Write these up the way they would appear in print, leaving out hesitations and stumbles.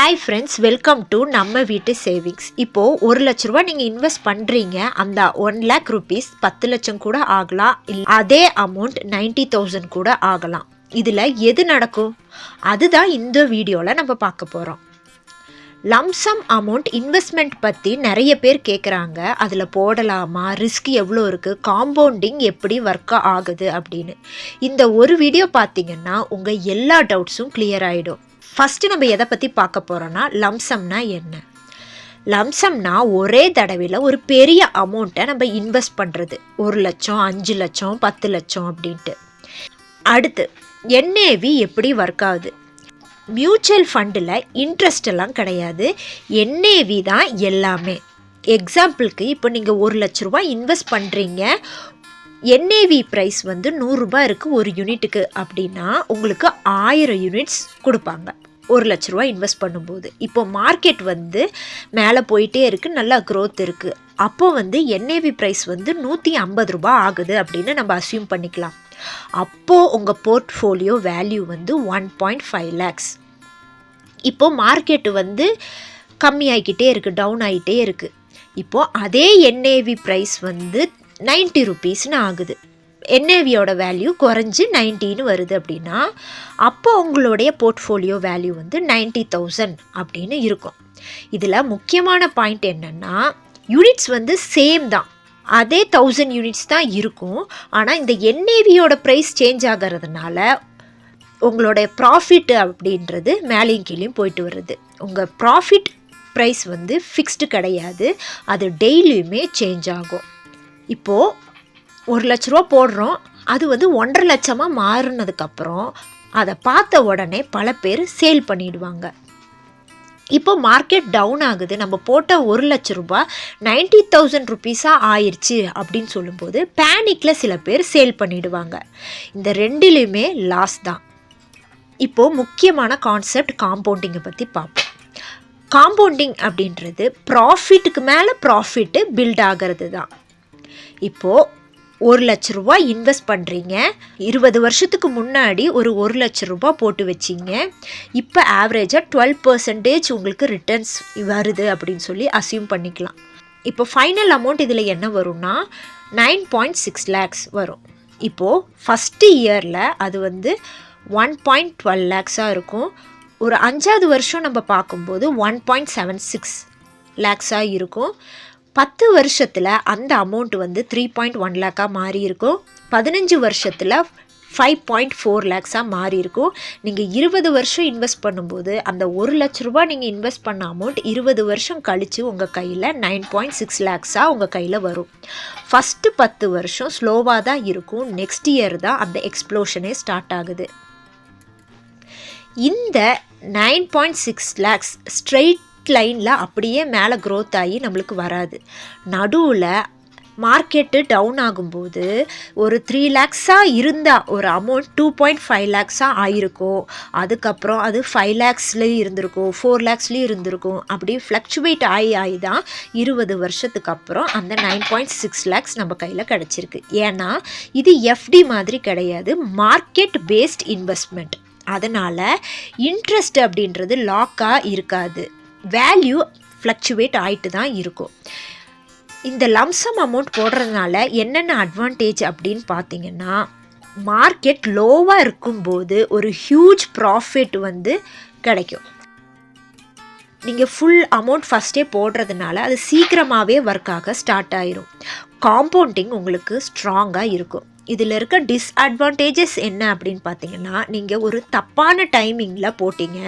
Hi friends, welcome to நம்ம வீட்டு savings. இப்போது 1,00,000 ரூபா நீங்கள் இன்வெஸ்ட் பண்ணுறீங்க. அந்த 1,00,000 ருபீஸ் 10 லட்சம் கூட ஆகலாம். அதே அமௌண்ட் 90,000 கூட ஆகலாம். இதில் எது நடக்கும்? அதுதான் இந்த வீடியோவில் நம்ம பார்க்க போகிறோம். லம்சம் அமௌண்ட் இன்வெஸ்ட்மெண்ட் பற்றி நிறைய பேர் கேட்குறாங்க. அதில் போடலாமா, ரிஸ்க் எவ்வளோ இருக்குது, காம்பவுண்டிங் எப்படி ஒர்க் ஆகுது அப்படின்னு. இந்த ஒரு வீடியோ பார்த்தீங்கன்னா உங்கள் எல்லா டவுட்ஸும் கிளியர் ஆகிடும். ஃபஸ்ட்டு நம்ம எதை பற்றி பார்க்க போகிறோன்னா, லம்சம்னா என்ன? லம்சம்னா ஒரே தடவையில் ஒரு பெரிய அமௌண்ட்டை நம்ம இன்வெஸ்ட் பண்ணுறது. 1 லட்சம், 5 லட்சம், 10 லட்சம் அப்படின்ட்டு. அடுத்து NAV எப்படி ஒர்க் ஆகுது? மியூச்சுவல் ஃபண்டில் இன்ட்ரெஸ்ட் எல்லாம் கிடையாது. NAV தான் எல்லாமே. எக்ஸாம்பிளுக்கு இப்போ நீங்கள் 1 லட்ச ரூபா இன்வெஸ்ட் பண்ணுறீங்க. NAV ப்ரைஸ் வந்து 100 ரூபா இருக்குது ஒரு யூனிட்டுக்கு அப்படின்னா உங்களுக்கு 1000 யூனிட்ஸ் கொடுப்பாங்க 1 லட்ச ரூபா இன்வெஸ்ட் பண்ணும்போது. இப்போ மார்க்கெட் வந்து மேலே போயிட்டே இருக்குது, நல்லா க்ரோத் இருக்குது. அப்போ வந்து NAV ப்ரைஸ் வந்து 150 ரூபா ஆகுது அப்படின்னு நம்ம அஸ்யூம் பண்ணிக்கலாம். அப்போது உங்கள் போர்ட்ஃபோலியோ வேல்யூ வந்து 1.5 lakhs. இப்போது மார்க்கெட்டு வந்து கம்மியாகிக்கிட்டே இருக்குது, டவுன் ஆகிட்டே இருக்குது. இப்போது அதே NAV ப்ரைஸ் வந்து 90 ருபீஸ்னு ஆகுது. NAVயோட வேல்யூ குறைஞ்சி 90ன்னு வருது அப்படின்னா அப்போ உங்களுடைய போர்ட்ஃபோலியோ வேல்யூ வந்து 90,000 அப்படின்னு இருக்கும். இதில் முக்கியமான பாயிண்ட் என்னென்னா, யூனிட்ஸ் வந்து சேம் தான், அதே 1000 யூனிட்ஸ் தான் இருக்கும். ஆனால் இந்த NAVயோட ப்ரைஸ் சேஞ்ச் ஆகிறதுனால உங்களுடைய ப்ராஃபிட் அப்படின்றது மேலேயும் கீழேயும் போயிட்டு வருது. உங்கள் ப்ராஃபிட் ப்ரைஸ் வந்து ஃபிக்ஸ்டு கிடையாது, அது டெய்லியுமே சேஞ்ச் ஆகும். இப்போது 1 லட்ச ரூபா போடுறோம், அது வந்து 1.5 லட்சமாக மாறினதுக்கப்புறம் அதை பார்த்த உடனே பல பேர் சேல் பண்ணிடுவாங்க. இப்போ மார்க்கெட் டவுன் ஆகுது, நம்ம போட்ட 1 லட்ச ரூபா 90,000 ருபீஸாக ஆயிடுச்சு அப்படின்னு சொல்லும்போது பேனிக்கில் சில பேர் சேல் பண்ணிடுவாங்க. இந்த ரெண்டுலேயுமே லாஸ் தான். இப்போது முக்கியமான கான்செப்ட் காம்பவுண்டிங்கை பற்றி பார்ப்போம். காம்பவுண்டிங் அப்படின்றது ப்ராஃபிட்டுக்கு மேலே ப்ராஃபிட்டு பில்ட் ஆகிறது தான். இப்போது 1 லட்ச ரூபா இன்வெஸ்ட் பண்ணுறீங்க. 20 வருஷத்துக்கு முன்னாடி ஒரு 1 லட்ச ரூபா போட்டு வச்சிங்க. இப்போ ஆவரேஜாக 12% உங்களுக்கு ரிட்டர்ன்ஸ் வருது அப்படின்னு சொல்லி அஸ்யூம் பண்ணிக்கலாம். இப்போ ஃபைனல் அமௌண்ட் இதில் என்ன வரும்னா 9.6 lakhs வரும். இப்போது ஃபஸ்ட்டு இயரில் அது வந்து 1.12 lakhs இருக்கும். ஒரு 5வது வருஷம் நம்ம பார்க்கும்போது 1.76 lakhs இருக்கும். 10 வருஷத்தில் அந்த அமௌண்ட் வந்து 3.1 lakh மாறி இருக்கும். 15 வருஷத்தில் 5.4 lakhs மாறி இருக்கும். நீங்கள் 20 வருஷம் இன்வெஸ்ட் பண்ணும்போது அந்த 1 லட்ச ரூபா நீங்கள் இன்வெஸ்ட் பண்ண அமௌண்ட் 20 வருஷம் கழித்து உங்கள் கையில் 9.6 lakhs உங்கள் கையில் வரும். ஃபஸ்ட்டு 10 வருஷம் ஸ்லோவாக தான் இருக்கும். நெக்ஸ்ட் இயர் தான் அந்த எக்ஸ்ப்ளோஷனே ஸ்டார்ட் ஆகுது. இந்த 9.6 lakhs ஸ்ட்ரெயிட் லைனில் அப்படியே மேலே க்ரோத் ஆகி நம்மளுக்கு வராது. நடுவில் மார்க்கெட்டு டவுன் ஆகும்போது ஒரு 3 lakhs இருந்தால் ஒரு அமௌண்ட் 2.5 lakhs ஆகிருக்கும். அதுக்கப்புறம் அது 5 lakhsலேயும் இருந்திருக்கும், 4 lakhsலேயும் இருந்திருக்கும். அப்படி ஃப்ளக்சுவேட் ஆகி தான் 20 வருஷத்துக்கு அப்புறம் அந்த 9.6 lakhs நம்ம கையில் கிடச்சிருக்கு. ஏன்னா இது FD மாதிரி கிடையாது, மார்க்கெட் பேஸ்ட் இன்வெஸ்ட்மெண்ட். அதனால் இன்ட்ரெஸ்ட் அப்படின்றது லாக்காக இருக்காது, வேல்யூ ஃப்ளக்சுவேட் ஆகிட்டு தான் இருக்கும். இந்த லம்சம் அமௌண்ட் போடுறதுனால என்னென்ன அட்வான்டேஜ் அப்படின்னு பார்த்தீங்கன்னா, மார்க்கெட் லோவாக இருக்கும்போது ஒரு ஹியூஜ் ப்ராஃபிட் வந்து கிடைக்கும். நீங்கள் ஃபுல் அமௌண்ட் ஃபஸ்ட்டே போடுறதுனால அது சீக்கிரமாகவே ஒர்க் ஆக ஸ்டார்ட் ஆயிரும். காம்பவுண்டிங் உங்களுக்கு ஸ்ட்ராங்காக இருக்கும். இதில் இருக்க டிஸ்அட்வான்டேஜஸ் என்ன அப்படின்னு பார்த்தீங்கன்னா, நீங்கள் ஒரு தப்பான டைமிங்கில் போட்டிங்க,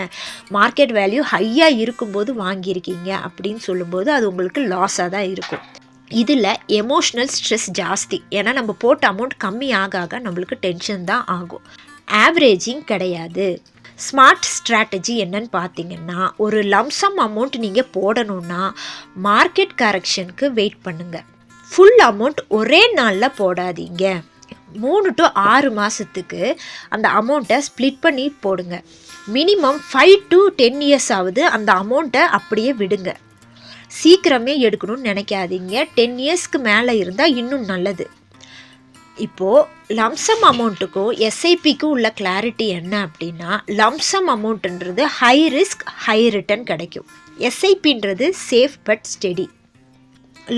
மார்க்கெட் வேல்யூ ஹையாக இருக்கும்போது வாங்கியிருக்கீங்க அப்படின்னு சொல்லும்போது அது உங்களுக்கு லாஸாக தான் இருக்கும். இதில் எமோஷ்னல் ஸ்ட்ரெஸ் ஜாஸ்தி. ஏன்னா நம்ம போட்ட அமௌண்ட் கம்மி ஆக நம்மளுக்கு டென்ஷன் தான் ஆகும். ஆவரேஜிங் கிடையாது. ஸ்மார்ட் ஸ்ட்ராட்டஜி என்னன்னு பார்த்தீங்கன்னா, ஒரு லம்சம் அமௌண்ட் நீங்கள் போடணுன்னா மார்க்கெட் கரெக்ஷனுக்கு வெயிட் பண்ணுங்கள். ஃபுல் அமௌண்ட் ஒரே நாளில் போடாதீங்க. 3 to 6 மாதத்துக்கு அந்த அமௌண்ட்டை ஸ்ப்ளிட் பண்ணி போடுங்க. மினிமம் 5 to 10 years ஆகுது அந்த அமௌண்ட்டை அப்படியே விடுங்க. சீக்கிரமே எடுக்கணும்னு நினைக்காதீங்க. 10 yearsக்கு மேலே இருந்தால் இன்னும் நல்லது. இப்போது லம்சம் அமௌண்ட்டுக்கும் எஸ்ஐபிக்கும் உள்ள கிளாரிட்டி என்ன அப்படின்னா, லம்சம் அமௌண்ட்டுன்றது ஹை ரிஸ்க் ஹை ரிட்டர்ன் கிடைக்கும். எஸ்ஐபின்றது சேஃப் பட் ஸ்டெடி.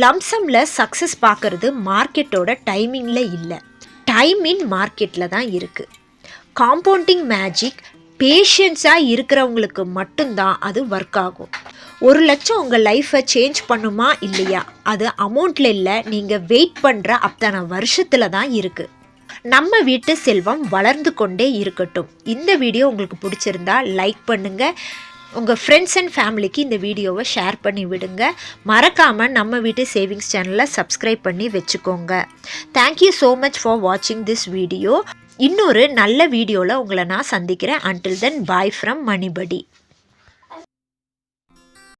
லம்சமில் சக்ஸஸ் பார்க்குறது மார்க்கெட்டோட டைமிங்கில் இல்லை, டைம் இன் மார்க்கெட்டில் தான் இருக்குது. காம்பவுண்டிங் மேஜிக் பேஷன்ஸாக இருக்கிறவங்களுக்கு மட்டும்தான் அது ஒர்க் ஆகும். 1 லட்சம் உங்கள் லைஃப்பை சேஞ்ச் பண்ணுமா இல்லையா, அது அமௌண்ட்டில் இல்லை, நீங்கள் வெயிட் பண்ணுற அத்தனை வருஷத்தில் தான் இருக்குது. நம்ம வீட்டு செல்வம் வளர்ந்து கொண்டே இருக்கட்டும். இந்த வீடியோ உங்களுக்கு பிடிச்சிருந்தா லைக் பண்ணுங்கள், உங்கள் ஃப்ரெண்ட்ஸ் அண்ட் ஃபேமிலிக்கு இந்த வீடியோவை ஷேர் பண்ணி விடுங்க. மறக்காமல் நம்ம வீட்டு சேவிங்ஸ் சேனலை சப்ஸ்கிரைப் பண்ணி வச்சுக்கோங்க. தேங்க்யூ ஸோ மச் ஃபார் வாட்சிங் திஸ் வீடியோ. இன்னொரு நல்ல வீடியோவில் உங்களை நான் சந்திக்கிறேன். Until then, bye from Manibadi.